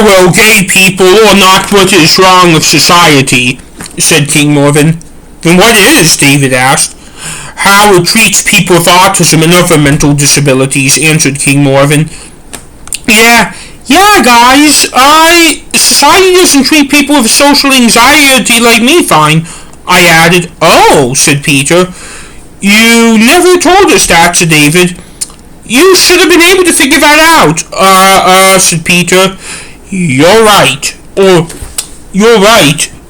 well, gay people are not what is wrong with society, said King Morven. Then what is? David asked. How it treats people with autism and other mental disabilities, answered King Morven. Yeah, guys, society doesn't treat people with social anxiety like me fine, I added. Oh, said Peter. You never told us that, said David. You should have been able to figure that out, said Peter. You're right,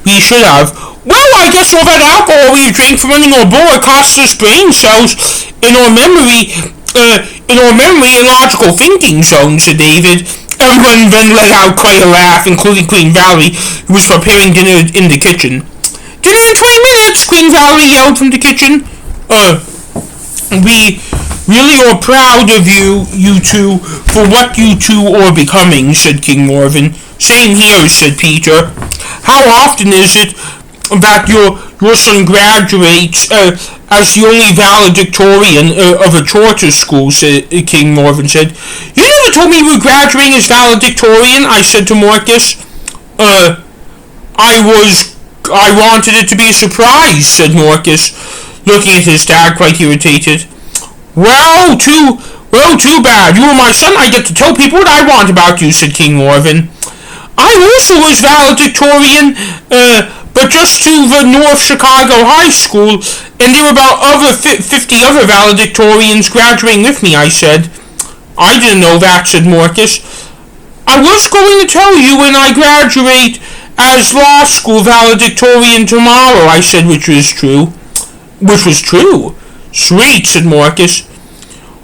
we should have. Well, I guess all that alcohol we drink from running our board costs us brain cells in our memory and logical thinking zone, said David. Everyone then let out quite a laugh, including Queen Valerie, who was preparing dinner in the kitchen. Dinner in 20 minutes, Queen Valerie yelled from the kitchen. We really are proud of you two, for what you two are becoming, said King Morven. Same here, said Peter. How often is it that your son graduates as the only valedictorian of a charter school, King Morven said. You never told me you were graduating as valedictorian, I said to Marcus. I wanted it to be a surprise, said Marcus, looking at his dad quite irritated. Well, too bad. You are my son. I get to tell people what I want about you, said King Morven. I also was valedictorian, but just to the North Chicago High School, and there were about 50 other valedictorians graduating with me, I said. I didn't know that, said Marcus. I was going to tell you when I graduate as law school valedictorian tomorrow, I said, which was true. Sweet, said Marcus.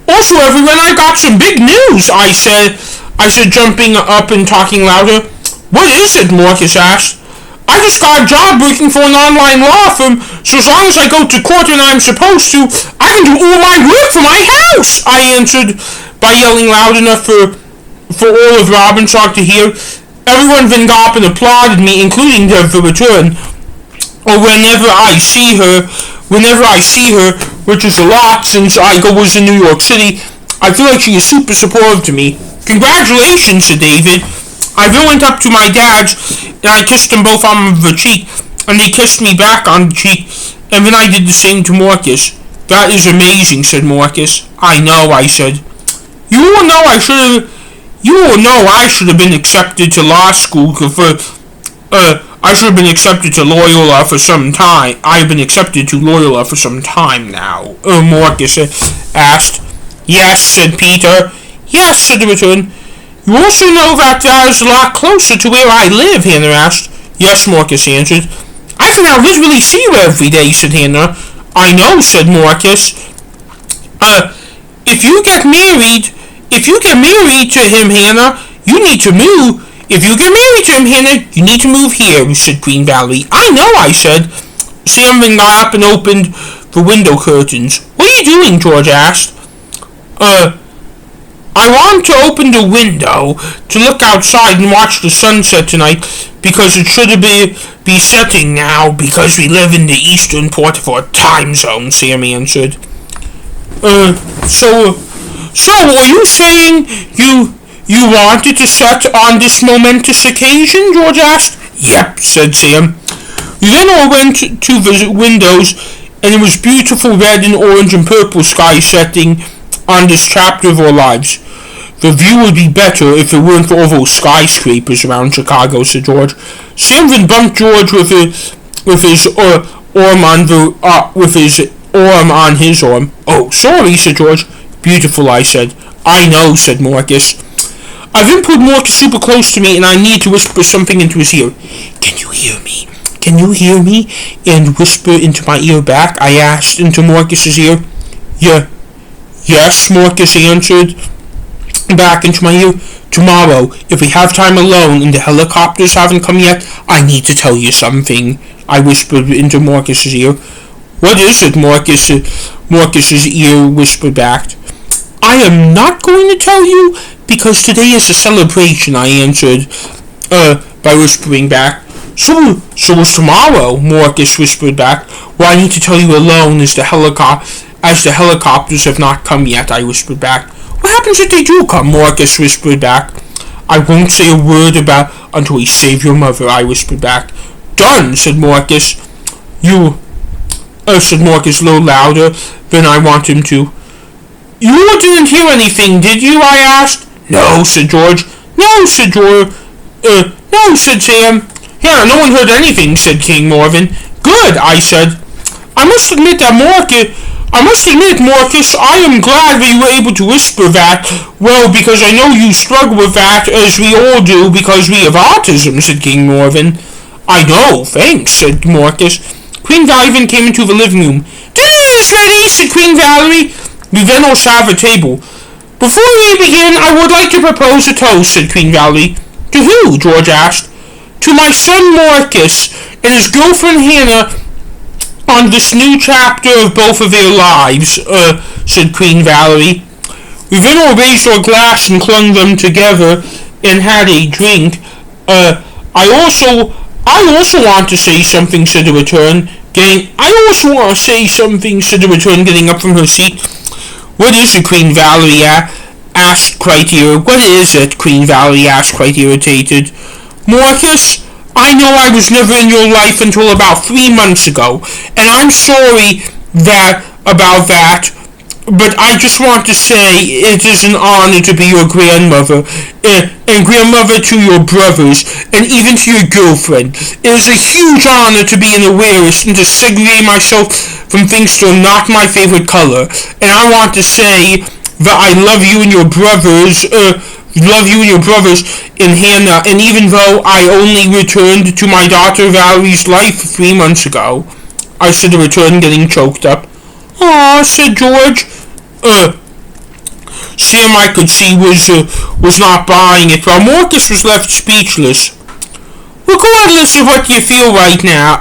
Also, everyone, I got some big news, I said, jumping up and talking louder. What is it? Marcus asked. I just got a job working for an online law firm, so as long as I go to court when I'm supposed to, I can do all my work from my house, I answered by yelling loud enough for all of Robbinsog to hear. Everyone then got up and applauded me, including Deb for return. Or whenever I see her, which is a lot since I was in New York City, I feel like she is super supportive to me. Congratulations, said David. I then went up to my dad's, and I kissed them both on the cheek, and they kissed me back on the cheek, and then I did the same to Marcus. That is amazing, said Marcus. I know, I said. You all know I should have been accepted to law school I should have been accepted to Loyola for some time. I've been accepted to Loyola for some time now, Marcus asked. Yes, said Peter. Yes, said the return. You also know that is a lot closer to where I live, Hannah asked. Yes, Marcus answered. I can now literally see you every day, said Hannah. I know, said Marcus. If you get married to him, Hannah, you need to move. If you get married to him, Hannah, you need to move here, said Queen Valerie. I know, I said. Sam then got up and opened the window curtains. What are you doing? George asked. I want to open the window to look outside and watch the sunset tonight because it should be setting now because we live in the eastern part of our time zone, Sam answered. So are you saying you wanted to set on this momentous occasion? George asked. Yep, said Sam. We then all went to the windows, and it was beautiful red and orange and purple sky setting on this chapter of our lives. The view would be better if it weren't for all those skyscrapers around Chicago, said George. Sam then bumped George with his arm on his arm. Oh, sorry, said George. Beautiful, I said. I know, said Marcus. I then pulled Marcus super close to me, and I needed to whisper something into his ear. Can you hear me? Can you hear me? And whisper into my ear back, I asked into Marcus's ear. Yes, Marcus answered back into my ear. Tomorrow, if we have time alone and the helicopters haven't come yet, I need to tell you something, I whispered into Marcus's ear. What is it? Marcus's ear whispered back. I am not going to tell you because today is a celebration, I answered by whispering back. So is tomorrow, Marcus whispered back. Well, I need to tell you alone as the helicopters have not come yet, I whispered back. What happens if they do come? Marcus whispered back. I won't say a word about until we save your mother, I whispered back. Done, said Marcus. Said Marcus a little louder than I want him to. You didn't hear anything, did you? I asked. No, said George. No, said George. No, said Sam. Yeah, no one heard anything, said King Morven. Good, I said. I must admit, Marcus, I am glad that you were able to whisper that. Well, because I know you struggle with that, as we all do, because we have autism, said King Morven. I know, thanks, said Marcus. Queen Valerie came into the living room. Dinner is ready, said Queen Valerie. We then all sat at the table. Before we begin, I would like to propose a toast, said Queen Valerie. To who? George asked. To my son Marcus and his girlfriend Hannah on this new chapter of both of their lives, said Queen Valerie. We then all raised our glass and clung them together and had a drink. I also want to say something, said the return, getting up from her seat. What is it, Queen Valerie asked, quite irritated. What is it, Queen Valerie asked, quite irritated. Marcus, I know I was never in your life until about 3 months ago, and I'm sorry about that, but I just want to say it is an honor to be your grandmother, and grandmother to your brothers, and even to your girlfriend. It is a huge honor to be an Aquarius and to segregate myself from things that are not my favorite color, and I want to say that I love you and your brothers, in Hannah, and even though I only returned to my daughter Valerie's life 3 months ago, I said the return, getting choked up. Aw, said George. Sam, I could see, was not buying it, while Marcus was left speechless. Regardless of how you feel right now,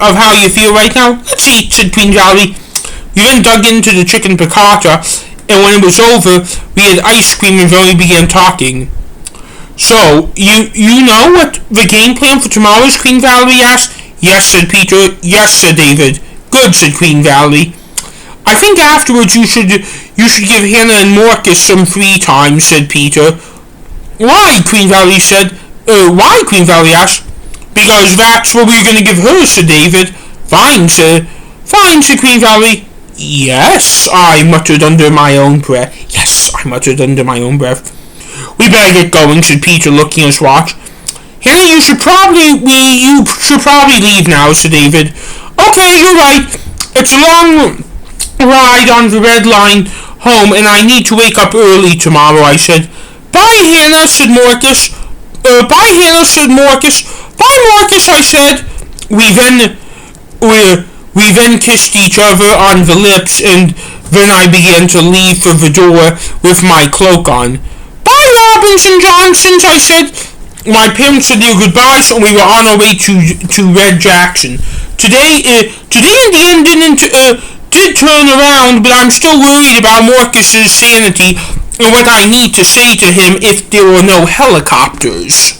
let's eat, said Queen Valerie. We then dug into the chicken piccata, and when it was over, we had ice cream and Valerie began talking. So, you know what the game plan for tomorrow is, Queen Valerie asked. Yes, said Peter. Yes, said David. Good, said Queen Valerie. I think afterwards you should give Hannah and Marcus some free time, said Peter. Why? Queen Valerie said. Why? Queen Valerie asked. Because that's what we're going to give her, said David. Fine, said Queen Valerie. Yes, I muttered under my own breath. We better get going, said Peter, looking at his watch. Hannah, you should probably leave now, said David. Okay, you're right. It's a long ride on the red line home, and I need to wake up early tomorrow, I said. Bye, Hannah, said Marcus. Bye, Marcus, I said. We then kissed each other on the lips, and then I began to leave for the door with my cloak on. Bye, Robbins and Johnsons, I said. My parents said their goodbyes, and we were on our way to Red Jackson. Today in the end did turn around, but I'm still worried about Marcus's sanity and what I need to say to him if there were no helicopters.